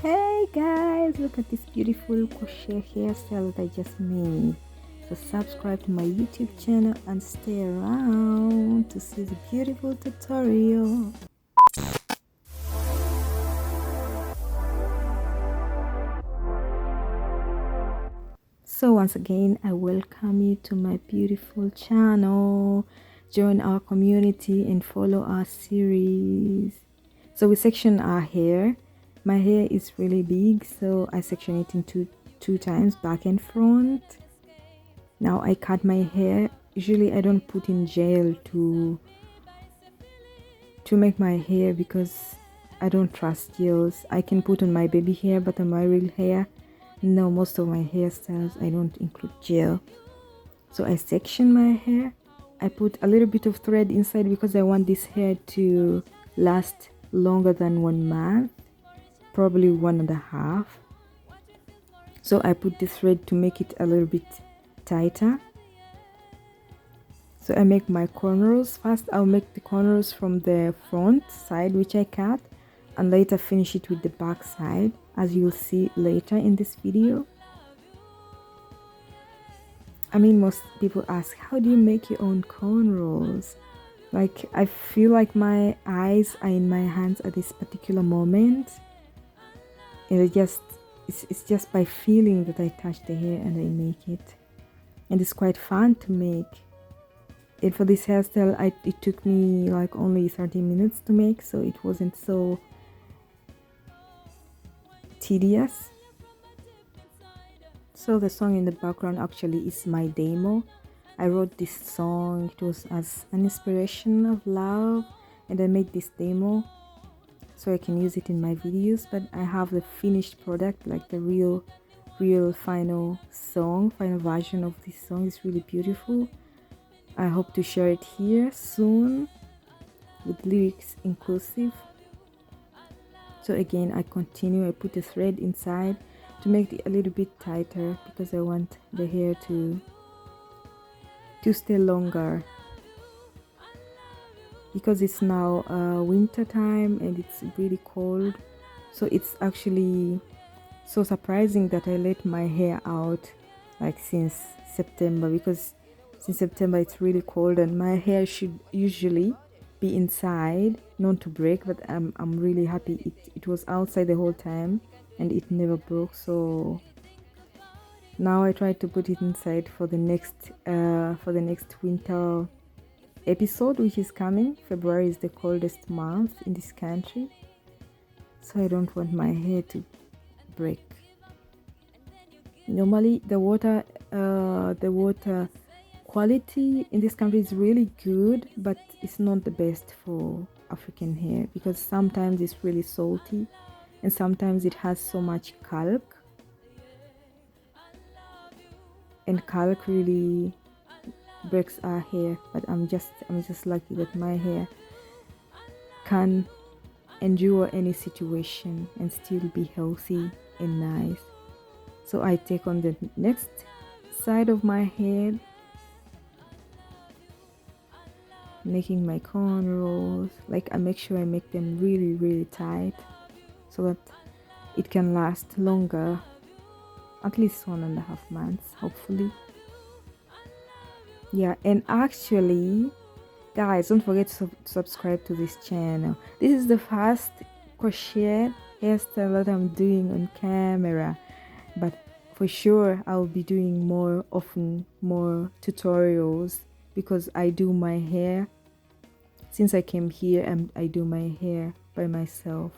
Hey guys, look at this beautiful crochet hairstyle that I just made. So subscribe to my YouTube channel and stay around to see the beautiful tutorial. So once again, I welcome you to my beautiful channel. Join our community and follow our series. So we section our hair. My hair is really big, so I section it into two times, back and front. Now I cut my hair. Usually I don't put in gel to make my hair because I don't trust gels. I can put on my baby hair, but on my real hair, no, most of my hairstyles I don't include gel. So I section my hair. I put a little bit of thread inside because I want this hair to last longer than 1 month, probably 1.5. So I put the thread to make it a little bit tighter. So I make my cornrows. First I'll make the cornrows from the front side, which I cut, and later finish it with the back side, as you'll see later in this video. I mean, most people ask, how do you make your own cornrows? Like, I feel like my eyes are in my hands at this particular moment, and it's just by feeling that I touch the hair and I make it, and it's quite fun to make. And for this hairstyle, it took me like only 30 minutes to make, so it wasn't so tedious. So the song in the background actually is my demo. I wrote this song, it was as an inspiration of love, and I made this demo so I can use it in my videos. But I have the finished product, like the real final version of this song. Is really beautiful. I hope to share it here soon with lyrics inclusive. So again, I continue. I put a thread inside to make it a little bit tighter because I want the hair to stay longer, because it's now winter time and it's really cold. So it's actually so surprising that I let my hair out like since September, because since September it's really cold and my hair should usually be inside, not to break, but I'm really happy it was outside the whole time and it never broke. So now I try to put it inside for the next winter episode, which is coming. February is the coldest month in this country, so I don't want my hair to break. Normally the water quality in this country is really good, but it's not the best for African hair because sometimes it's really salty and sometimes it has so much calc, and calc really breaks our hair. But I'm just lucky that my hair can endure any situation and still be healthy and nice. So I take on the next side of my head, making my cornrows. Like, I make sure I make them really tight so that it can last longer, at least 1.5 months, hopefully. Yeah, and actually guys, don't forget to subscribe to this channel. This is the first crochet hairstyle that I'm doing on camera, but for sure I'll be doing more tutorials, because I do my hair since I came here, and I do my hair by myself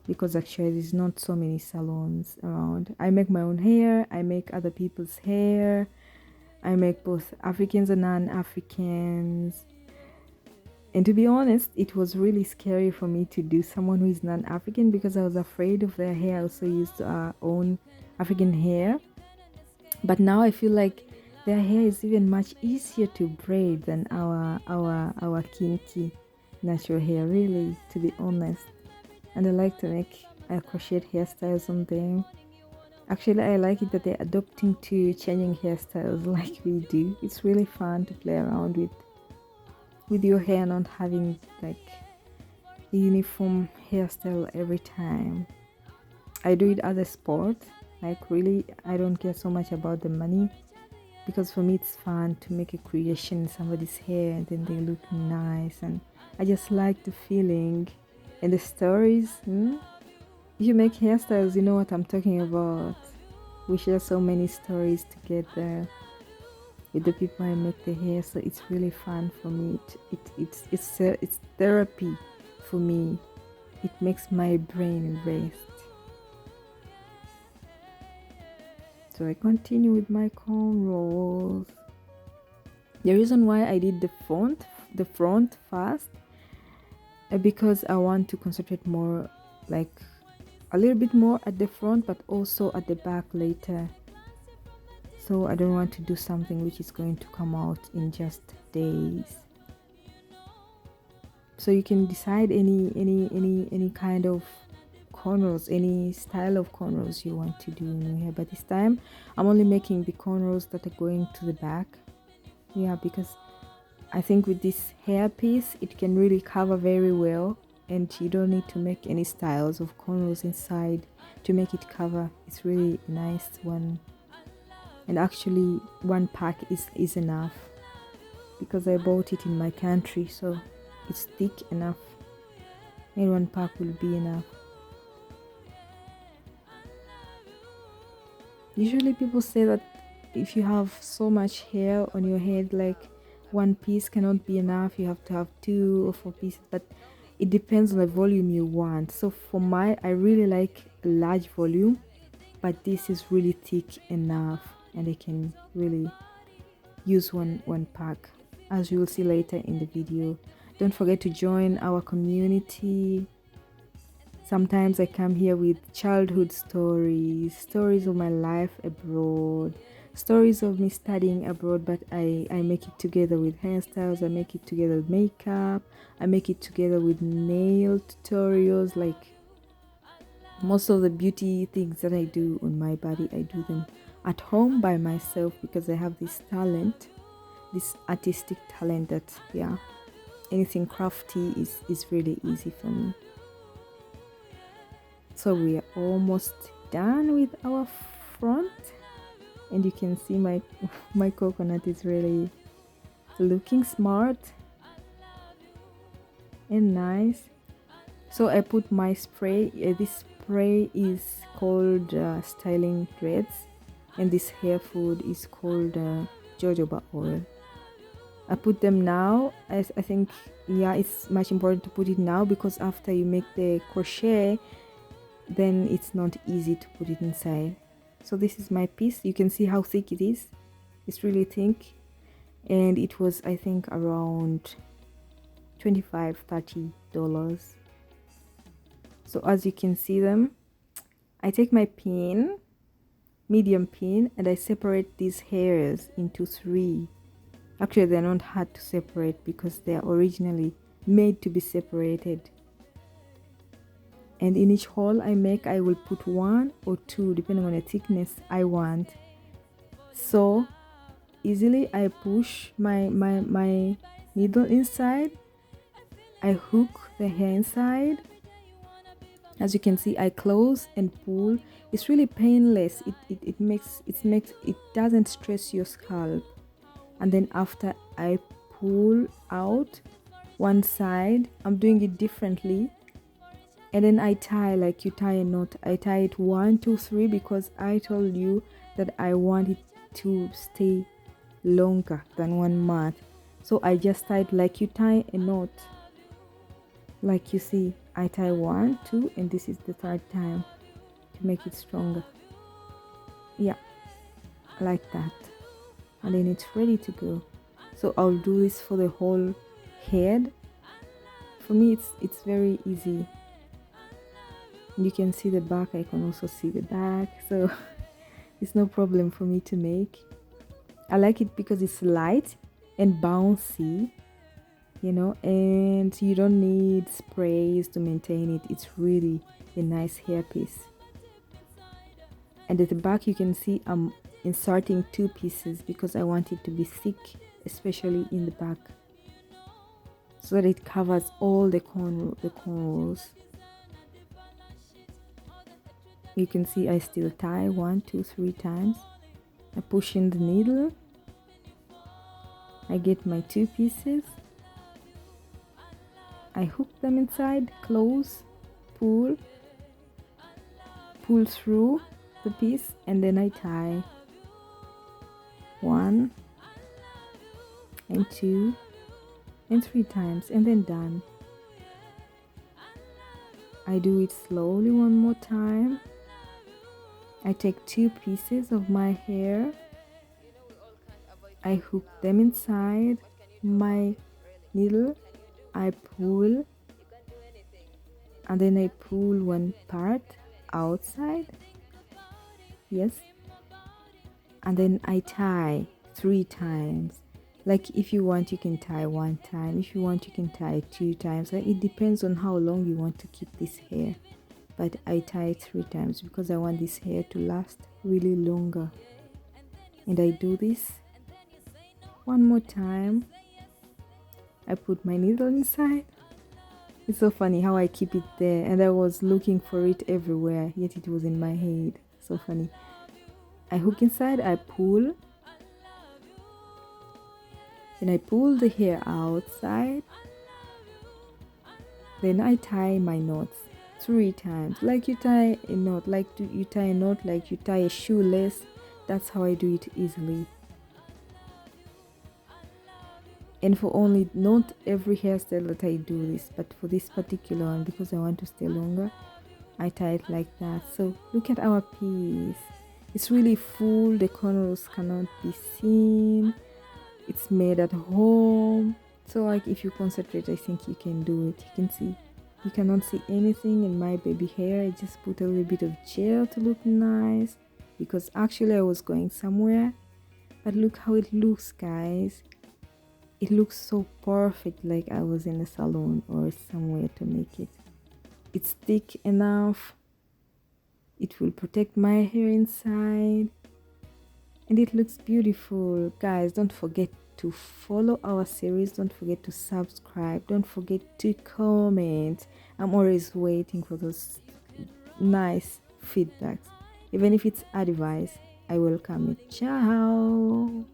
because actually there's not so many salons around. I make my own hair, I make other people's hair, I make both Africans and non-Africans. And to be honest, it was really scary for me to do someone who is non-African because I was afraid of their hair. I also used our own African hair, but now I feel like their hair is even much easier to braid than our kinky natural hair, really, to be honest. And I like to make crochet hairstyles on them. Actually, I like it that they're adopting to changing hairstyles like we do. It's really fun to play around with your hair, not having like a uniform hairstyle every time. I do it as a sport. Like really, I don't care so much about the money, because for me it's fun to make a creation in somebody's hair and then they look nice, and I just like the feeling and the stories. If you make hairstyles, you know what I'm talking about. We share so many stories together with the people I make the hair, so it's really fun for me. It's therapy for me. It makes my brain rest. So I continue with my cornrows. The reason why I did the front first, because I want to concentrate more, like a little bit more at the front, but also at the back later. So I don't want to do something which is going to come out in just days. So you can decide any kind of cornrows, any style of cornrows you want to do in your hair. But this time I'm only making the cornrows that are going to the back. Yeah, because I think with this hair piece it can really cover very well, and you don't need to make any styles of cornrows inside to make it cover. It's really a nice one, and actually one pack is enough because I bought it in my country, so it's thick enough, and one pack will be enough. Usually people say that if you have so much hair on your head, like one piece cannot be enough, you have to have 2 or 4 pieces, but it depends on the volume you want. So for I really like a large volume, but this is really thick enough, and I can really use one pack, as you will see later in the video. Don't forget to join our community. Sometimes I come here with childhood stories of my life abroad, stories of me studying abroad, but I make it together with hairstyles, I make it together with makeup, I make it together with nail tutorials. Like most of the beauty things that I do on my body, I do them at home by myself, because I have this talent, this artistic talent that, yeah, anything crafty is really easy for me. So we are almost done with our front, and you can see my coconut is really looking smart and nice. So I put my spray. This spray is called styling threads, and this hair food is called jojoba oil. I put them now. I think, yeah, it's much important to put it now, because after you make the crochet, then it's not easy to put it inside. So this is my piece. You can see how thick it is. It's really thick, and it was, I think, around $25-30. So as you can see them, I take my pin, medium pin, and I separate these hairs into 3. Actually, they're not hard to separate because they are originally made to be separated. And in each hole I make, I will put 1 or 2 depending on the thickness I want. So easily I push my needle inside, I hook the hair inside. As you can see, I close and pull. It's really painless. It doesn't stress your scalp. And then after I pull out one side, I'm doing it differently. And then I tie, like you tie a knot. I tie it 1, 2, 3 because I told you that I want it to stay longer than 1 month. So I just tied like you tie a knot. Like you see, I tie 1, 2, and this is the 3rd time to make it stronger. Yeah, like that. And then it's ready to go. So I'll do this for the whole head. For me, it's very easy. You can see the back, I can also see the back, so it's no problem for me to make. I like it because it's light and bouncy, you know, and you don't need sprays to maintain it. It's really a nice hairpiece. And at the back you can see I'm inserting 2 pieces because I want it to be thick, especially in the back, so that it covers all the cornrows. You can see I still tie 1, 2, 3 times. I push in the needle. I get my 2 pieces. I hook them inside, close, pull through the piece, and then I tie 1 and 2 and 3 times, and then done. I do it slowly one more time. I take 2 pieces of my hair. I hook them inside my needle. I pull, and then I pull one part outside. Yes. And then I tie 3 times. Like if you want, you can tie 1 time. If you want, you can tie 2 times. It depends on how long you want to keep this hair. But I tie 3 times because I want this hair to last really longer. And I do this one more time. I put my needle inside. It's so funny how I keep it there, and I was looking for it everywhere, yet it was in my head. So funny. I hook inside, I pull, then I pull the hair outside, then I tie my knots 3 times, like you tie a knot, like you tie a knot, like you tie a shoelace. That's how I do it easily. And for only, not every hairstyle that I do this, but for this particular one, because I want to stay longer, I tie it like that. So look at our piece. It's really full. The cornrows cannot be seen. It's made at home. So like if you concentrate, I think you can do it. You can see. You cannot see anything in my baby hair. I just put a little bit of gel to look nice, because actually I was going somewhere. But look how it looks, guys. It looks so perfect, like I was in a salon or somewhere to make it. It's thick enough. It will protect my hair inside. And it looks beautiful. Guys, don't forget to follow our series. Don't forget to subscribe. Don't forget to comment. I'm always waiting for those nice feedbacks. Even if it's advice, I welcome it. Ciao.